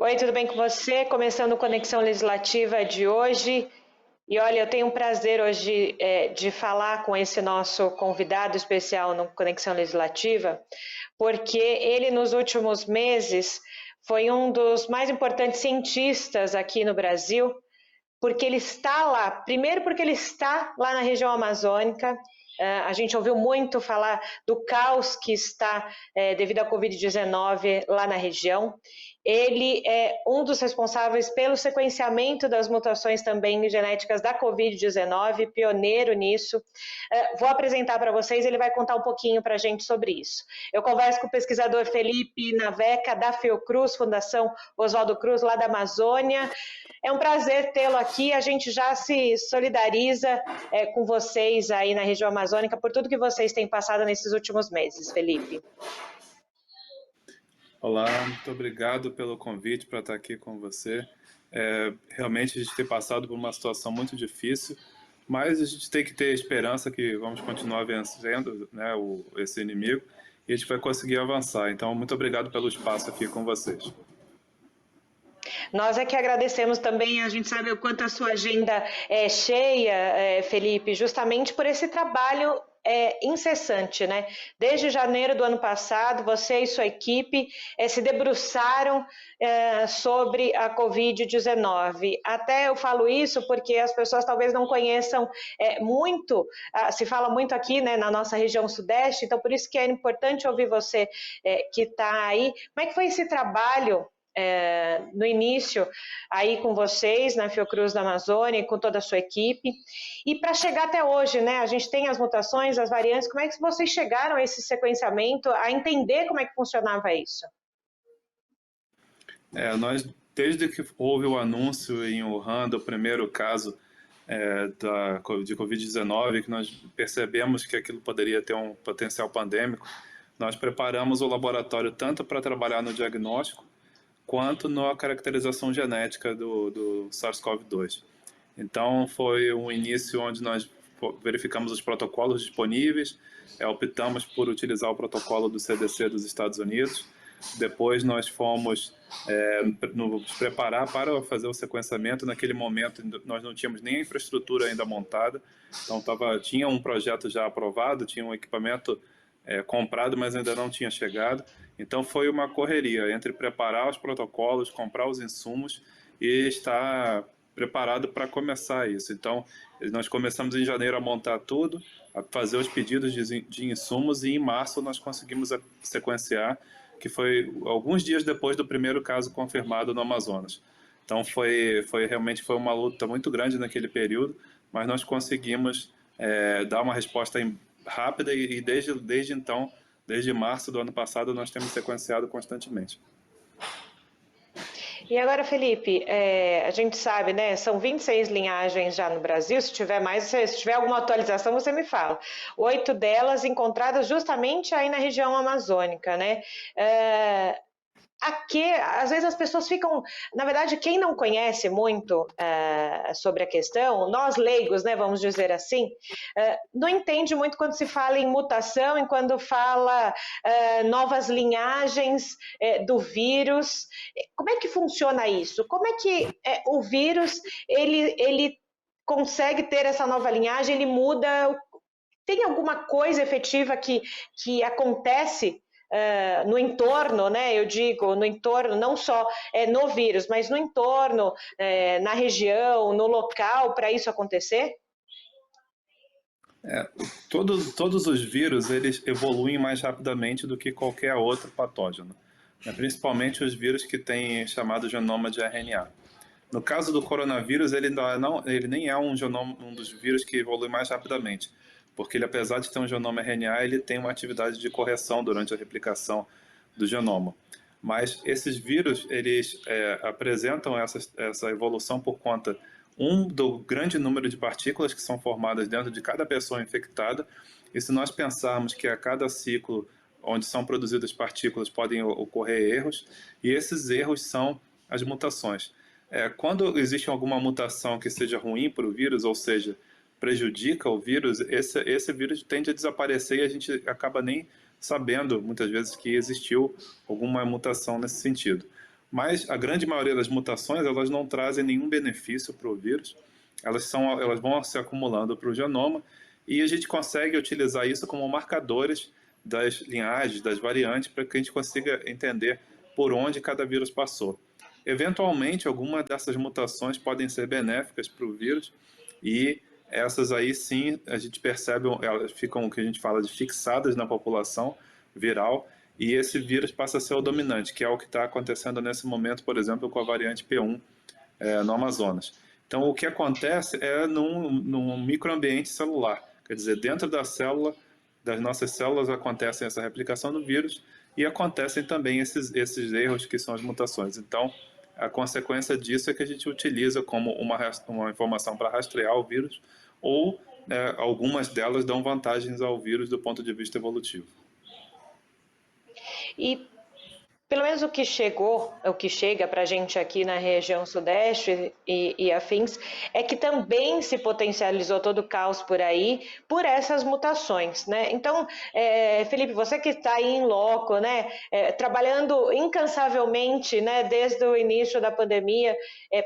Oi, tudo bem com você? Começando o Conexão Legislativa de hoje. E olha, eu tenho um prazer hoje de falar com esse nosso convidado especial no Conexão Legislativa, porque ele, nos últimos meses, foi um dos mais importantes cientistas aqui no Brasil, porque ele está lá, primeiro porque ele está lá na região amazônica. A gente ouviu muito falar do caos que está devido à Covid-19 lá na região. Ele é um dos responsáveis pelo sequenciamento das mutações também genéticas da Covid-19, pioneiro nisso. Vou apresentar para vocês, ele vai contar um pouquinho para a gente sobre isso. Eu converso com o pesquisador Felipe Naveca, da Fiocruz, Fundação Oswaldo Cruz, lá da Amazônia. É um prazer tê-lo aqui, a gente já se solidariza com vocês aí na região amazônica por tudo que vocês têm passado nesses últimos meses, Felipe. Olá, muito obrigado pelo convite para estar aqui com você. Realmente a gente tem passado por uma situação muito difícil, mas a gente tem que ter esperança que vamos continuar vencendo, né, esse inimigo e a gente vai conseguir avançar. Então, muito obrigado pelo espaço aqui com vocês. Nós é que agradecemos também, a gente sabe o quanto a sua agenda é cheia, Felipe, justamente por esse trabalho incessante, né? Desde janeiro do ano passado, você e sua equipe se debruçaram sobre a Covid-19. Até eu falo isso porque as pessoas talvez não conheçam muito, se fala muito aqui, né, na nossa região sudeste, então por isso que é importante ouvir você que está aí. Como é que foi esse trabalho no início aí com vocês na Fiocruz da Amazônia, com toda a sua equipe, e para chegar até hoje, né? A gente tem as mutações, as variantes, como é que vocês chegaram a esse sequenciamento, a entender como é que funcionava isso? Nós, desde que houve o anúncio em Wuhan do primeiro caso de Covid-19, que nós percebemos que aquilo poderia ter um potencial pandêmico, nós preparamos o laboratório tanto para trabalhar no diagnóstico, quanto na caracterização genética do SARS-CoV-2. Então, foi um início onde nós verificamos os protocolos disponíveis, optamos por utilizar o protocolo do CDC dos Estados Unidos. Depois, nós fomos nos preparar para fazer o sequenciamento. Naquele momento, nós não tínhamos nem a infraestrutura ainda montada, então tinha um projeto já aprovado, tinha um equipamento comprado, mas ainda não tinha chegado. Então foi uma correria entre preparar os protocolos, comprar os insumos e estar preparado para começar isso. Então nós começamos em janeiro a montar tudo, a fazer os pedidos de insumos e em março nós conseguimos sequenciar, que foi alguns dias depois do primeiro caso confirmado no Amazonas. Então realmente foi uma luta muito grande naquele período, mas nós conseguimos dar uma resposta rápida e desde então, desde março do ano passado, nós temos sequenciado constantemente. E agora, Felipe, a gente sabe, né? São 26 linhagens já no Brasil. Se tiver mais, se tiver alguma atualização, você me fala. 8 delas encontradas justamente aí na região amazônica, né? Aqui, às vezes as pessoas ficam, na verdade, quem não conhece muito sobre a questão, nós leigos, né, vamos dizer assim, não entende muito quando se fala em mutação e quando fala novas linhagens do vírus. Como é que funciona isso? Como é que o vírus, ele consegue ter essa nova linhagem, ele muda? Tem alguma coisa efetiva que acontece no entorno, né? Eu digo, no entorno, não só no vírus, mas no entorno, na região, no local, para isso acontecer? Todos os vírus, eles evoluem mais rapidamente do que qualquer outro patógeno, né? Principalmente os vírus que têm chamado genoma de RNA. No caso do coronavírus, ele nem é um dos vírus que evolui mais rapidamente, porque ele, apesar de ter um genoma RNA, ele tem uma atividade de correção durante a replicação do genoma. Mas esses vírus, eles apresentam essa evolução por conta, do grande número de partículas que são formadas dentro de cada pessoa infectada, e se nós pensarmos que a cada ciclo onde são produzidas partículas podem ocorrer erros, e esses erros são as mutações. Quando existe alguma mutação que seja ruim para o vírus, ou seja, prejudica o vírus, esse vírus tende a desaparecer e a gente acaba nem sabendo, muitas vezes, que existiu alguma mutação nesse sentido. Mas a grande maioria das mutações, elas não trazem nenhum benefício para o vírus, elas vão se acumulando para o genoma e a gente consegue utilizar isso como marcadores das linhagens, das variantes, para que a gente consiga entender por onde cada vírus passou. Eventualmente, alguma dessas mutações podem ser benéficas para o vírus e essas aí sim a gente percebe, elas ficam o que a gente fala de fixadas na população viral e esse vírus passa a ser o dominante, que é o que está acontecendo nesse momento, por exemplo, com a variante P1 no Amazonas. Então, o que acontece é num microambiente celular, quer dizer, dentro da célula, das nossas células acontece essa replicação do vírus e acontecem também esses erros que são as mutações. Então, a consequência disso é que a gente utiliza como uma informação para rastrear o vírus ou algumas delas dão vantagens ao vírus do ponto de vista evolutivo. E pelo menos o que chegou, o que chega para a gente aqui na região sudeste e afins, é que também se potencializou todo o caos por aí, por essas mutações, né? Então, Felipe, você que está aí em loco, né, trabalhando incansavelmente, né, desde o início da pandemia,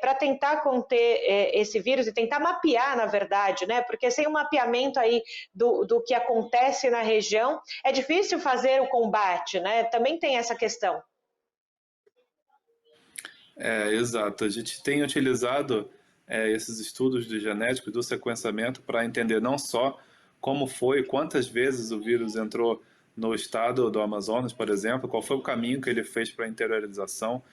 para tentar conter esse vírus e tentar mapear, na verdade, né? Porque sem o mapeamento aí do que acontece na região, é difícil fazer o combate, né? Também tem essa questão. Exato. A gente tem utilizado esses estudos de genética, do sequenciamento, para entender não só como foi, quantas vezes o vírus entrou no estado do Amazonas, por exemplo, qual foi o caminho que ele fez para a interiorização,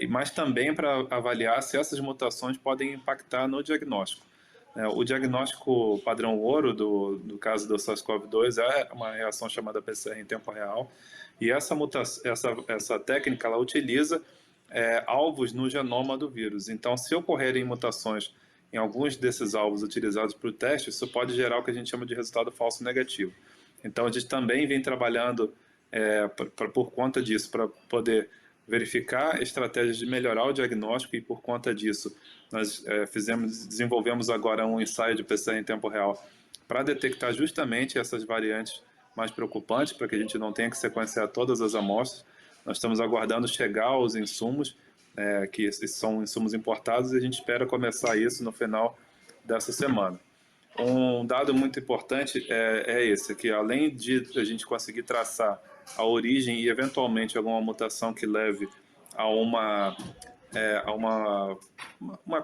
mas também para avaliar se essas mutações podem impactar no diagnóstico. O diagnóstico padrão ouro do caso do SARS-CoV-2 é uma reação chamada PCR em tempo real, e essa técnica ela utiliza alvos no genoma do vírus. Então, se ocorrerem mutações em alguns desses alvos utilizados para o teste, isso pode gerar o que a gente chama de resultado falso negativo. Então, a gente também vem trabalhando por conta disso, para poder verificar estratégias de melhorar o diagnóstico e, por conta disso, nós desenvolvemos agora um ensaio de PCR em tempo real para detectar justamente essas variantes mais preocupantes, para que a gente não tenha que sequenciar todas as amostras. Nós estamos aguardando chegar os insumos, que são insumos importados, e a gente espera começar isso no final dessa semana. Um dado muito importante é esse, que além de a gente conseguir traçar a origem e eventualmente alguma mutação que leve a uma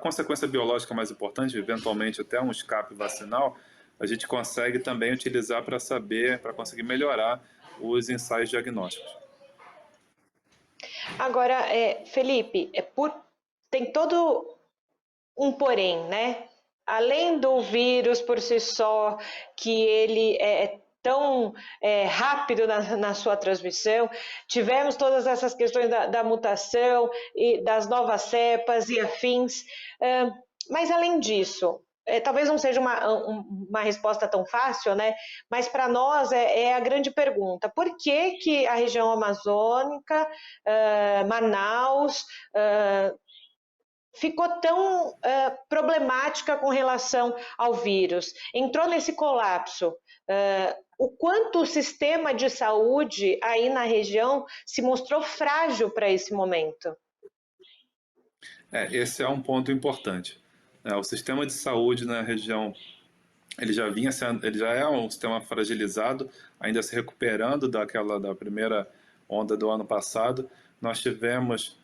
consequência biológica mais importante, eventualmente até um escape vacinal, a gente consegue também utilizar para conseguir melhorar os ensaios diagnósticos. Agora, Felipe, tem todo um porém, né? Além do vírus por si só, que ele é tão rápido na sua transmissão, tivemos todas essas questões da mutação e das novas cepas e afins, mas além disso, talvez não seja uma resposta tão fácil, né? Mas para nós é a grande pergunta: por que a região amazônica, Manaus, ficou tão problemática com relação ao vírus? Entrou nesse colapso. O quanto o sistema de saúde aí na região se mostrou frágil para esse momento? Esse é um ponto importante. O sistema de saúde na região ele já é um sistema fragilizado, ainda se recuperando da primeira onda do ano passado. Nós tivemos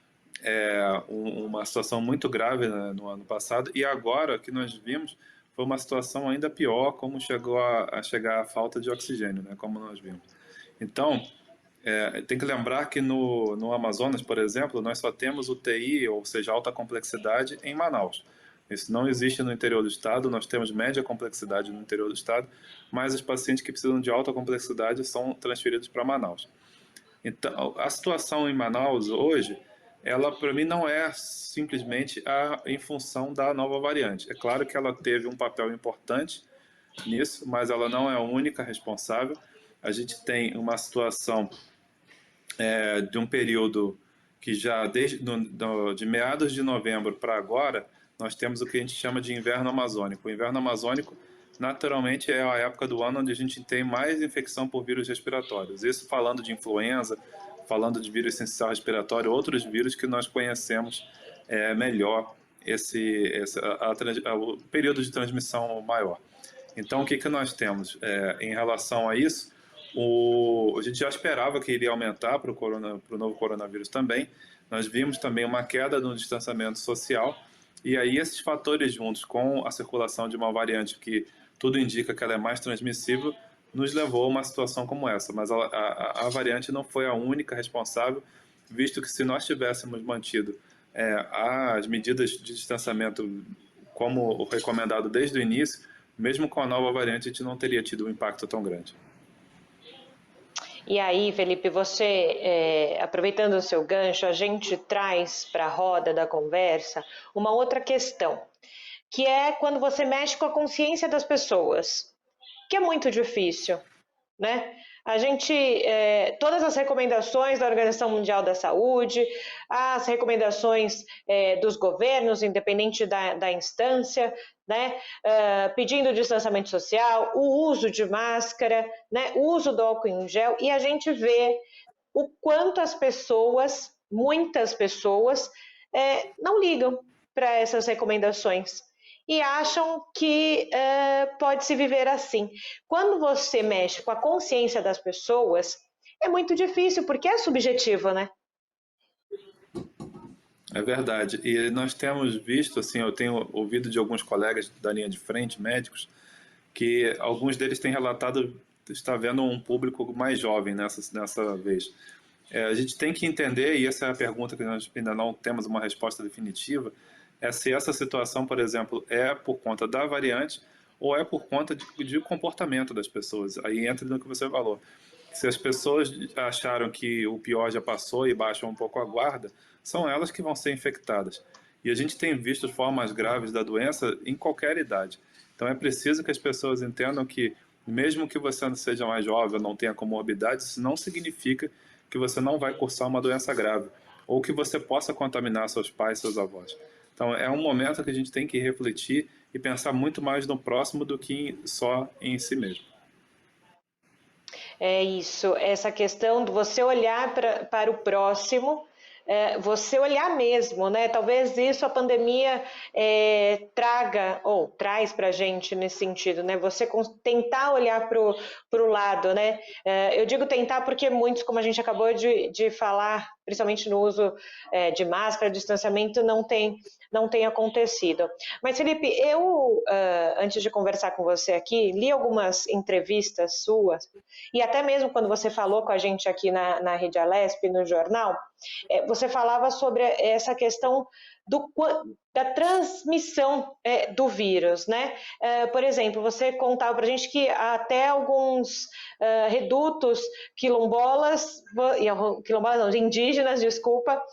uma situação muito grave, né, no ano passado, e agora que nós vimos foi uma situação ainda pior, como chegou a chegar a falta de oxigênio, né, como nós vimos. Então, tem que lembrar que no Amazonas, por exemplo, nós só temos UTI, ou seja, alta complexidade, em Manaus. Isso não existe no interior do estado, nós temos média complexidade no interior do estado, mas os pacientes que precisam de alta complexidade são transferidos para Manaus. Então, a situação em Manaus hoje, ela para mim não é simplesmente em função da nova variante. É claro que ela teve um papel importante nisso, mas ela não é a única responsável. A gente tem uma situação de um período que já de meados de novembro para agora, nós temos o que a gente chama de inverno amazônico. O inverno amazônico, naturalmente, é a época do ano onde a gente tem mais infecção por vírus respiratórios. Isso falando de influenza, falando de vírus essencial respiratório, outros vírus que nós conhecemos melhor o período de transmissão maior. Então, o que nós temos em relação a isso? A gente já esperava que iria aumentar para o novo coronavírus também. Nós vimos também uma queda no distanciamento social, e aí esses fatores juntos com a circulação de uma variante que tudo indica que ela é mais transmissível, nos levou a uma situação como essa. Mas a variante não foi a única responsável, visto que se nós tivéssemos mantido as medidas de distanciamento como recomendado desde o início, mesmo com a nova variante, a gente não teria tido um impacto tão grande. E aí, Felipe, você, aproveitando o seu gancho, a gente traz para a roda da conversa uma outra questão, que é quando você mexe com a consciência das pessoas, que é muito difícil, né? A gente, todas as recomendações da Organização Mundial da Saúde, as recomendações dos governos, independente da instância, né? Pedindo distanciamento social, o uso de máscara, né? O uso do álcool em gel, e a gente vê o quanto as pessoas, muitas pessoas, não ligam para essas recomendações e acham que pode se viver assim. Quando você mexe com a consciência das pessoas, é muito difícil, porque é subjetivo, né? É verdade. E nós temos visto, assim, eu tenho ouvido de alguns colegas da linha de frente, médicos, que alguns deles têm relatado estar vendo um público mais jovem nessa vez. A gente tem que entender, e essa é a pergunta que nós ainda não temos uma resposta definitiva, se essa situação, por exemplo, é por conta da variante ou é por conta de comportamento das pessoas. Aí entra no que você falou. Se as pessoas acharam que o pior já passou e baixam um pouco a guarda, são elas que vão ser infectadas. E a gente tem visto formas graves da doença em qualquer idade. Então é preciso que as pessoas entendam que, mesmo que você não seja mais jovem ou não tenha comorbidade, isso não significa que você não vai cursar uma doença grave ou que você possa contaminar seus pais, seus avós. Então é um momento que a gente tem que refletir e pensar muito mais no próximo do que só em si mesmo. É isso, essa questão de você olhar para o próximo, você olhar mesmo, né? Talvez isso a pandemia traga ou traz para a gente nesse sentido, né? Você tentar olhar para o lado, né? Eu digo tentar porque muitos, como a gente acabou de falar, principalmente no uso de máscara, distanciamento, não tem acontecido. Mas, Felipe, eu, antes de conversar com você aqui, li algumas entrevistas suas, e até mesmo quando você falou com a gente aqui na Rede Alesp, no jornal, você falava sobre essa questão da transmissão do vírus, né? Por exemplo, você contava para a gente que até alguns redutos quilombolas não, indígenas, desculpa,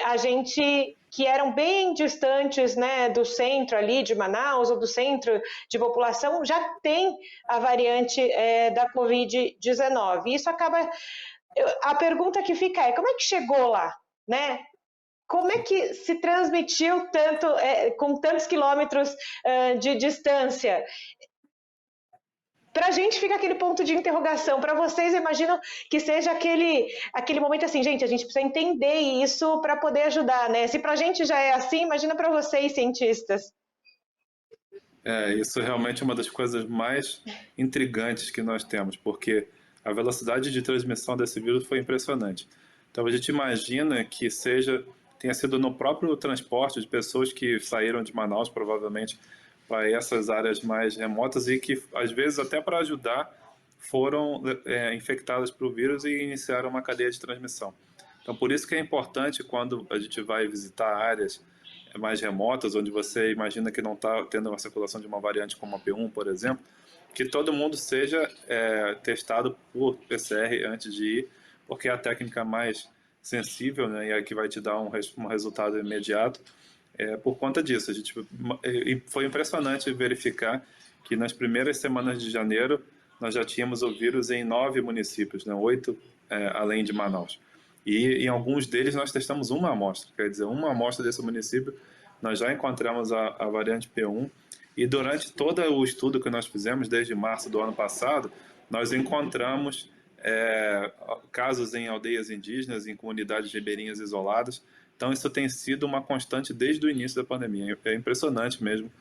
a gente que eram bem distantes, né, do centro ali de Manaus ou do centro de população, já tem a variante da Covid-19. Isso acaba... A pergunta que fica é, como é que chegou lá, né? Como é que se transmitiu tanto, com tantos quilômetros de distância? Para a gente fica aquele ponto de interrogação. Para vocês, eu imagino que seja aquele momento assim, gente, a gente precisa entender isso para poder ajudar, né? Se para a gente já é assim, imagina para vocês, cientistas. Isso realmente é uma das coisas mais intrigantes que nós temos, porque a velocidade de transmissão desse vírus foi impressionante. Então a gente imagina que tenha sido no próprio transporte de pessoas que saíram de Manaus, provavelmente, para essas áreas mais remotas e que, às vezes, até para ajudar, foram infectadas pelo vírus e iniciaram uma cadeia de transmissão. Então, por isso que é importante, quando a gente vai visitar áreas mais remotas, onde você imagina que não está tendo uma circulação de uma variante como a P1, por exemplo, que todo mundo seja testado por PCR antes de ir, porque é a técnica mais sensível, né, e é que vai te dar um resultado imediato. Por conta disso, foi impressionante verificar que nas primeiras semanas de janeiro nós já tínhamos o vírus em 9 municípios, né, 8 além de Manaus. E em alguns deles nós testamos uma amostra, quer dizer, uma amostra desse município nós já encontramos a variante P1, e durante todo o estudo que nós fizemos, desde março do ano passado, nós encontramos casos em aldeias indígenas, em comunidades ribeirinhas isoladas. Então, isso tem sido uma constante desde o início da pandemia. É impressionante mesmo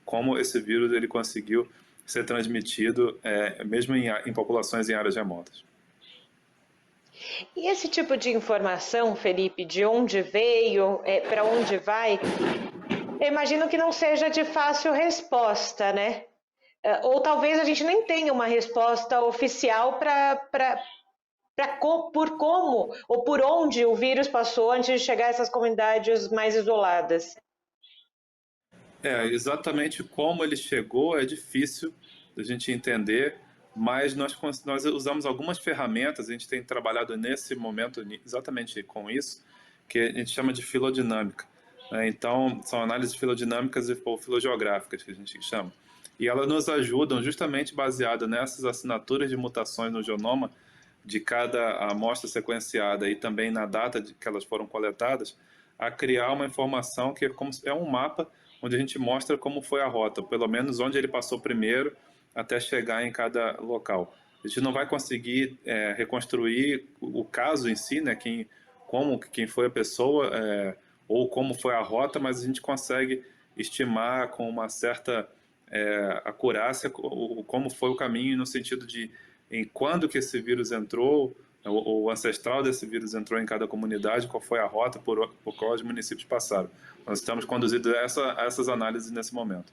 como esse vírus ele conseguiu ser transmitido, mesmo em populações em áreas remotas. E esse tipo de informação, Felipe, de onde veio, para onde vai, eu imagino que não seja de fácil resposta, né? Ou talvez a gente nem tenha uma resposta oficial por como ou por onde o vírus passou antes de chegar a essas comunidades mais isoladas. Exatamente como ele chegou é difícil da gente entender, mas nós usamos algumas ferramentas, a gente tem trabalhado nesse momento exatamente com isso, que a gente chama de filodinâmica. Então, são análises filodinâmicas ou filogeográficas que a gente chama. E elas nos ajudam, justamente baseado nessas assinaturas de mutações no genoma de cada amostra sequenciada e também na data de que elas foram coletadas, a criar uma informação que é um mapa onde a gente mostra como foi a rota, pelo menos onde ele passou primeiro até chegar em cada local. A gente não vai conseguir reconstruir o caso em si, né, quem foi a pessoa ou como foi a rota, mas a gente consegue estimar com uma certa acurácia como foi o caminho, no sentido de em quando que esse vírus entrou, o ancestral desse vírus entrou em cada comunidade, qual foi a rota por quais municípios passaram. Nós estamos conduzindo essas análises nesse momento.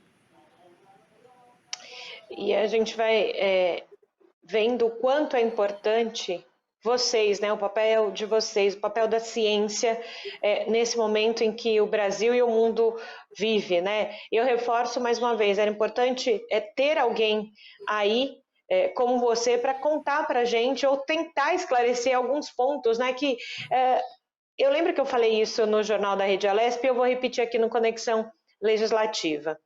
E a gente vai vendo o quanto é importante vocês, né, o papel de vocês, o papel da ciência nesse momento em que o Brasil e o mundo vive, né? Eu reforço mais uma vez, era importante ter alguém aí como você para contar para a gente ou tentar esclarecer alguns pontos, né? Que eu lembro que eu falei isso no Jornal da Rede Alesp e eu vou repetir aqui no Conexão Legislativa.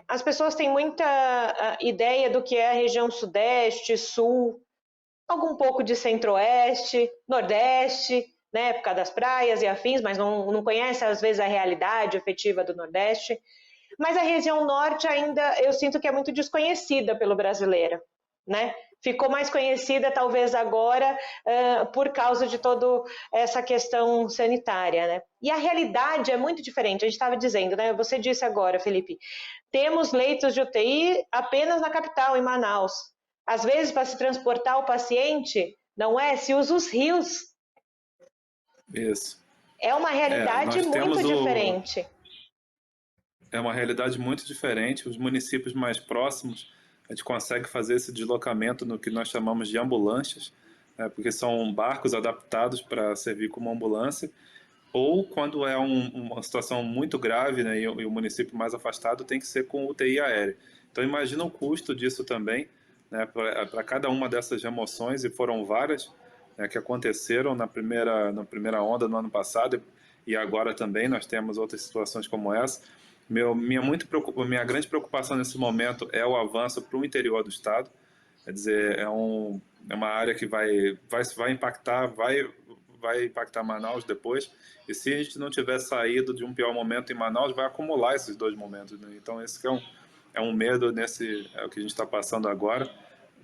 As pessoas têm muita ideia do que é a região Sudeste, Sul, algum pouco de Centro-Oeste, Nordeste, né, por causa das praias e afins, mas não conhece às vezes a realidade efetiva do Nordeste. Mas a região Norte ainda eu sinto que é muito desconhecida pelo brasileiro, né? Ficou mais conhecida talvez agora por causa de toda essa questão sanitária, né? E a realidade é muito diferente. A gente estava dizendo, né? Você disse agora, Felipe, temos leitos de UTI apenas na capital, em Manaus. Às vezes, para se transportar o paciente, não se usa os rios. Isso. É uma realidade muito diferente. É uma realidade muito diferente. Os municípios mais próximos, a gente consegue fazer esse deslocamento no que nós chamamos de ambulâncias, porque são barcos adaptados para servir como ambulância, ou quando é uma situação muito grave, né, e o município mais afastado tem que ser com UTI aérea. Então imagina o custo disso também, né, para cada uma dessas remoções, e foram várias, né, que aconteceram na primeira onda no ano passado, e agora também nós temos outras situações como essa. Minha grande preocupação nesse momento é o avanço para o interior do estado. Quer dizer, é uma área que vai impactar Manaus depois. E se a gente não tiver saído de um pior momento em Manaus, vai acumular esses dois momentos, né? Então esse que é um medo o que a gente está passando agora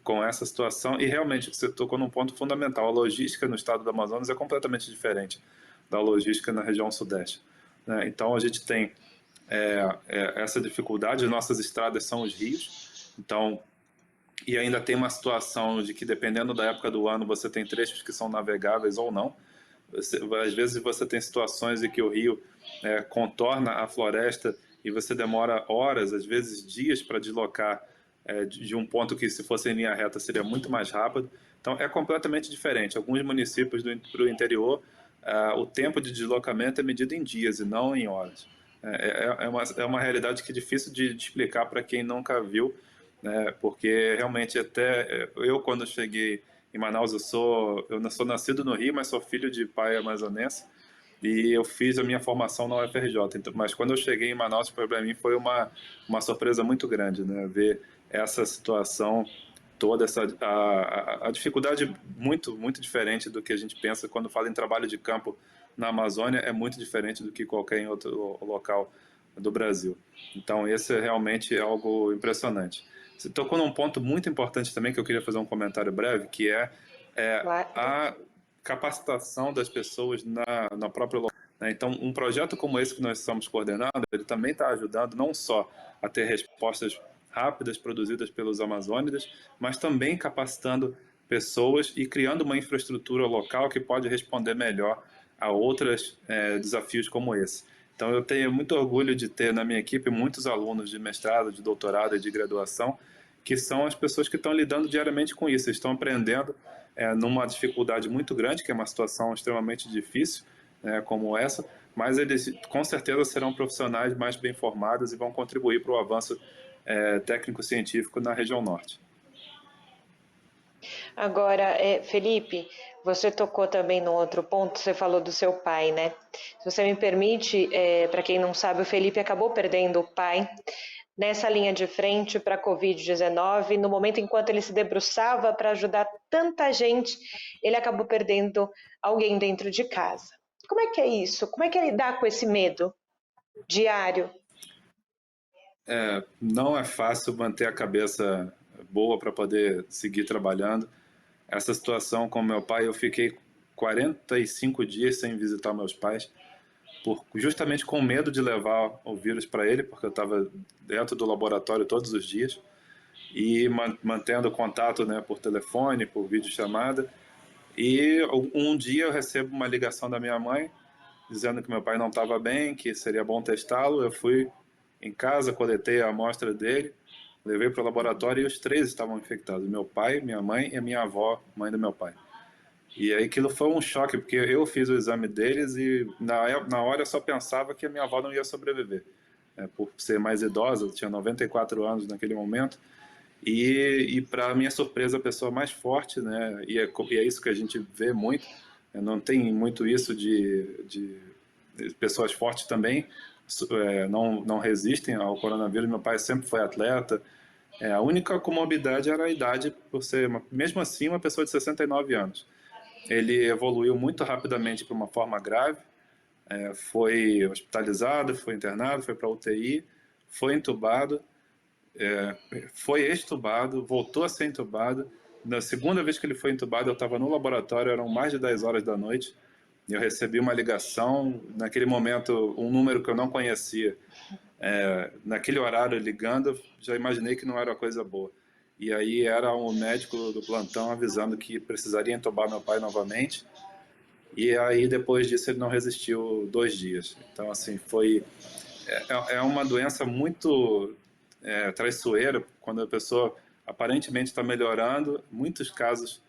com essa situação. E realmente você tocou num ponto fundamental. A logística no estado do Amazonas é completamente diferente da logística na região sudeste, né? Então a gente tem essa dificuldade. Nossas estradas são os rios, então, e ainda tem uma situação de que dependendo da época do ano você tem trechos que são navegáveis ou não. Às vezes você tem situações em que o rio contorna a floresta e você demora horas, às vezes dias, para deslocar de um ponto que, se fosse em linha reta, seria muito mais rápido. Então é completamente diferente. Alguns municípios do interior, o tempo de deslocamento é medido em dias e não em horas. É uma realidade que é difícil de explicar para quem nunca viu, né? Porque realmente até eu, quando cheguei em Manaus, eu sou nascido no Rio, mas sou filho de pai amazonense, e eu fiz a minha formação na UFRJ. Então, mas quando eu cheguei em Manaus, para mim foi uma surpresa muito grande, né? Ver essa situação toda, a dificuldade muito, muito diferente do que a gente pensa quando fala em trabalho de campo na Amazônia, é muito diferente do que qualquer outro local do Brasil. Então, esse realmente é algo impressionante. Você tocou num ponto muito importante também, que eu queria fazer um comentário breve, que é Claro. a capacitação das pessoas na própria local. Então, um projeto como esse que nós estamos coordenando, ele também está ajudando não só a ter respostas rápidas produzidas pelos amazônidas, mas também capacitando pessoas e criando uma infraestrutura local que pode responder melhor a outros desafios como esse. Então, eu tenho muito orgulho de ter na minha equipe muitos alunos de mestrado, de doutorado e de graduação, que são as pessoas que estão lidando diariamente com isso, estão aprendendo numa dificuldade muito grande, que é uma situação extremamente difícil, como essa, mas eles com certeza serão profissionais mais bem formados e vão contribuir para o avanço técnico-científico na região norte. Agora, Felipe, você tocou também no outro ponto, você falou do seu pai, né? Se você me permite, para quem não sabe, o Felipe acabou perdendo o pai nessa linha de frente para a Covid-19, no momento enquanto ele se debruçava para ajudar tanta gente, ele acabou perdendo alguém dentro de casa. Como é que é isso? Como é que é lidar com esse medo diário? Não é fácil manter a cabeça boa para poder seguir trabalhando. Essa situação com meu pai, eu fiquei 45 dias sem visitar meus pais, justamente com medo de levar o vírus para ele, porque eu estava dentro do laboratório todos os dias e mantendo contato, né, por telefone, por videochamada. E um dia eu recebo uma ligação da minha mãe dizendo que meu pai não estava bem, que seria bom testá-lo. Eu fui em casa, coletei a amostra dele, levei para o laboratório e os três estavam infectados: meu pai, minha mãe e a minha avó, mãe do meu pai. E aí aquilo foi um choque, porque eu fiz o exame deles e na hora eu só pensava que a minha avó não ia sobreviver, por ser mais idosa, tinha 94 anos naquele momento. E para minha surpresa, a pessoa mais forte, né, e é isso que a gente vê muito, não tem muito isso de pessoas fortes também, não resistem ao coronavírus. Meu pai sempre foi atleta, a única comorbidade era a idade, por ser, mesmo assim, uma pessoa de 69 anos. Ele evoluiu muito rapidamente para uma forma grave, foi hospitalizado, foi internado, foi para UTI, foi entubado, foi extubado, voltou a ser entubado. Na segunda vez que ele foi entubado, eu estava no laboratório, eram mais de 10 horas da noite, e eu recebi uma ligação, naquele momento, um número que eu não conhecia. Naquele horário, ligando, já imaginei que não era uma coisa boa. E aí era um médico do plantão avisando que precisaria entubar meu pai novamente. E aí, depois disso, ele não resistiu 2 dias. Então, assim, é uma doença muito traiçoeira, quando a pessoa aparentemente está melhorando. Muitos casos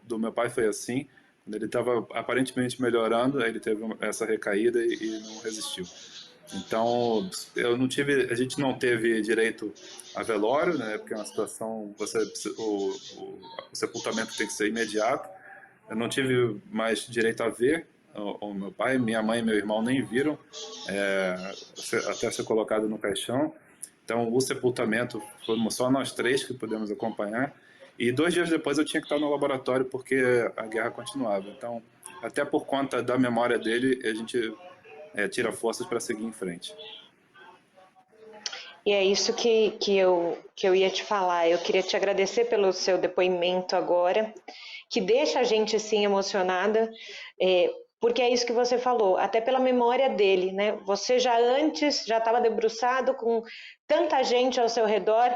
do meu pai foi assim, quando ele estava aparentemente melhorando, aí ele teve essa recaída e não resistiu. Então, a gente não teve direito a velório, né? Porque é uma situação, o sepultamento tem que ser imediato. Eu não tive mais direito a ver o meu pai, minha mãe e meu irmão nem viram, até ser colocado no caixão. Então, o sepultamento fomos só nós três que pudemos acompanhar. E 2 dias depois eu tinha que estar no laboratório porque a guerra continuava. Então, até por conta da memória dele, a gente tira forças para seguir em frente. E é isso que eu ia te falar. Eu queria te agradecer pelo seu depoimento agora, que deixa a gente assim emocionada, porque é isso que você falou, até pela memória dele, né? Você já antes já estava debruçado com tanta gente ao seu redor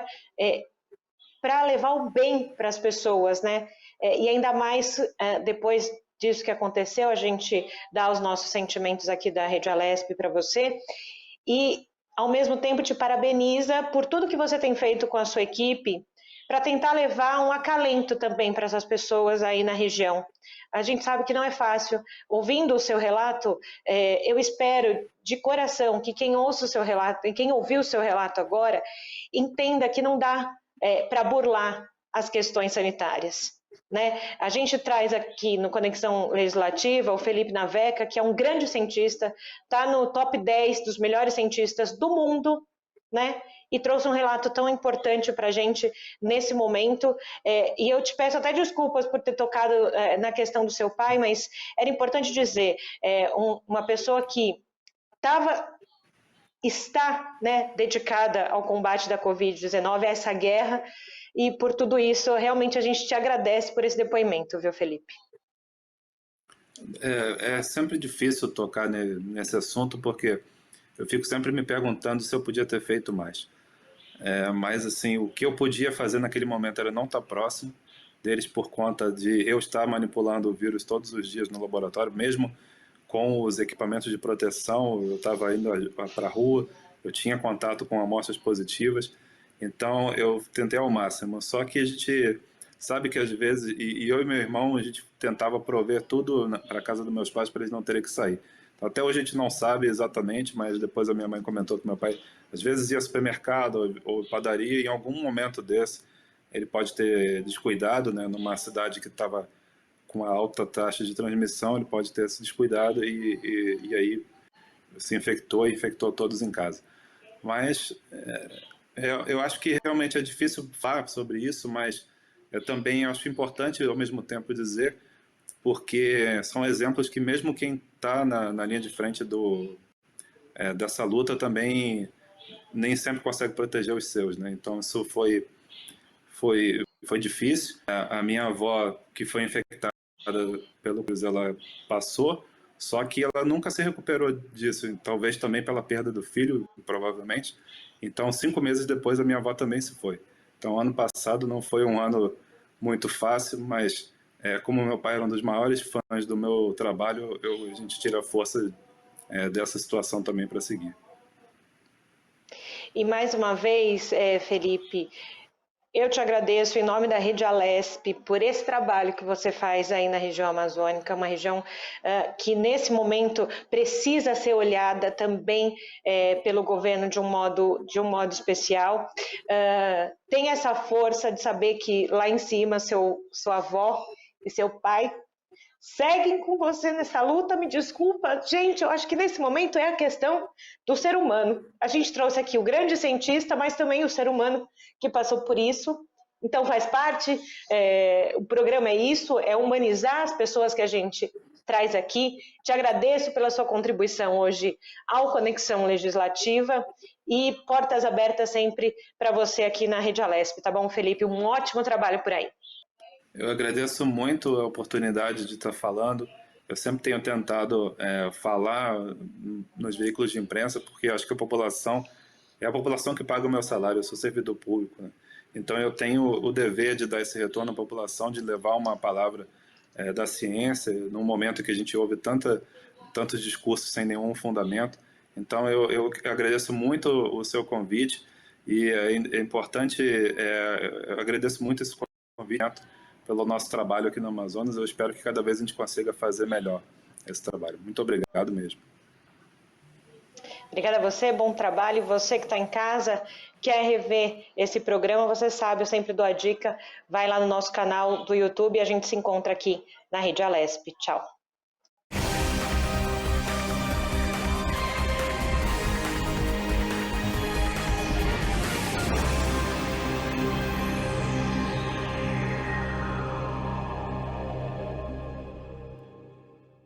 para levar o bem para as pessoas, né? E ainda mais depois disso que aconteceu, a gente dá os nossos sentimentos aqui da Rede Alesp para você e ao mesmo tempo te parabeniza por tudo que você tem feito com a sua equipe para tentar levar um acalento também para essas pessoas aí na região. A gente sabe que não é fácil. Ouvindo o seu relato, eu espero de coração que quem ouça o seu relato e quem ouviu o seu relato agora entenda que não dá para burlar as questões sanitárias. Né? A gente traz aqui no Conexão Legislativa o Felipe Naveca, que é um grande cientista, está no top 10 dos melhores cientistas do mundo, né? E trouxe um relato tão importante para a gente nesse momento. E eu te peço até desculpas por ter tocado na questão do seu pai, mas era importante dizer, uma pessoa que está, né, dedicada ao combate da Covid-19, a essa guerra, e por tudo isso, realmente a gente te agradece por esse depoimento, viu, Felipe? É sempre difícil tocar nesse assunto, porque eu fico sempre me perguntando se eu podia ter feito mais. Mas, assim, o que eu podia fazer naquele momento era não estar próximo deles por conta de eu estar manipulando o vírus todos os dias no laboratório, mesmo com os equipamentos de proteção, eu estava indo para a rua, eu tinha contato com amostras positivas, então eu tentei ao máximo. Só que a gente sabe que às vezes, e eu e meu irmão, a gente tentava prover tudo para a casa dos meus pais para eles não terem que sair. Então, até hoje a gente não sabe exatamente, mas depois a minha mãe comentou que meu pai às vezes ia ao supermercado ou padaria e em algum momento desse ele pode ter descuidado, né, numa cidade que estava com uma alta taxa de transmissão, ele pode ter se descuidado e aí se infectou e infectou todos em casa. Mas eu acho que realmente é difícil falar sobre isso, mas eu também acho importante ao mesmo tempo dizer, porque são exemplos que mesmo quem está na linha de frente dessa luta também nem sempre consegue proteger os seus, né? Então isso foi difícil. A minha avó, que foi infectada pelo vírus, ela passou, só que ela nunca se recuperou disso, talvez também pela perda do filho, provavelmente. Então, 5 meses depois, a minha avó também se foi. Então, ano passado não foi um ano muito fácil, mas como meu pai era um dos maiores fãs do meu trabalho, a gente tira a força dessa situação também para seguir. E mais uma vez, Felipe, eu te agradeço em nome da Rede Alesp por esse trabalho que você faz aí na região amazônica, uma região que nesse momento precisa ser olhada também pelo governo de um modo especial. Tem essa força de saber que lá em cima sua avó e seu pai seguem com você nessa luta. Me desculpa, gente, eu acho que nesse momento é a questão do ser humano. A gente trouxe aqui o grande cientista, mas também o ser humano que passou por isso. Então faz parte, o programa é isso, é humanizar as pessoas que a gente traz aqui. Te agradeço pela sua contribuição hoje ao Conexão Legislativa e portas abertas sempre para você aqui na Rede Alesp, tá bom, Felipe? Um ótimo trabalho por aí. Eu agradeço muito a oportunidade de estar falando. Eu sempre tenho tentado falar nos veículos de imprensa, porque acho que a população é a população que paga o meu salário, eu sou servidor público, né? Então eu tenho o dever de dar esse retorno à população, de levar uma palavra da ciência, num momento que a gente ouve tantos discursos sem nenhum fundamento. Então eu agradeço muito o seu convite e é importante, eu agradeço muito esse convite pelo nosso trabalho aqui no Amazonas. Eu espero que cada vez a gente consiga fazer melhor esse trabalho. Muito obrigado mesmo. Obrigada a você, bom trabalho. Você que está em casa, quer rever esse programa, você sabe, eu sempre dou a dica, vai lá no nosso canal do YouTube e a gente se encontra aqui na Rede Alesp. Tchau.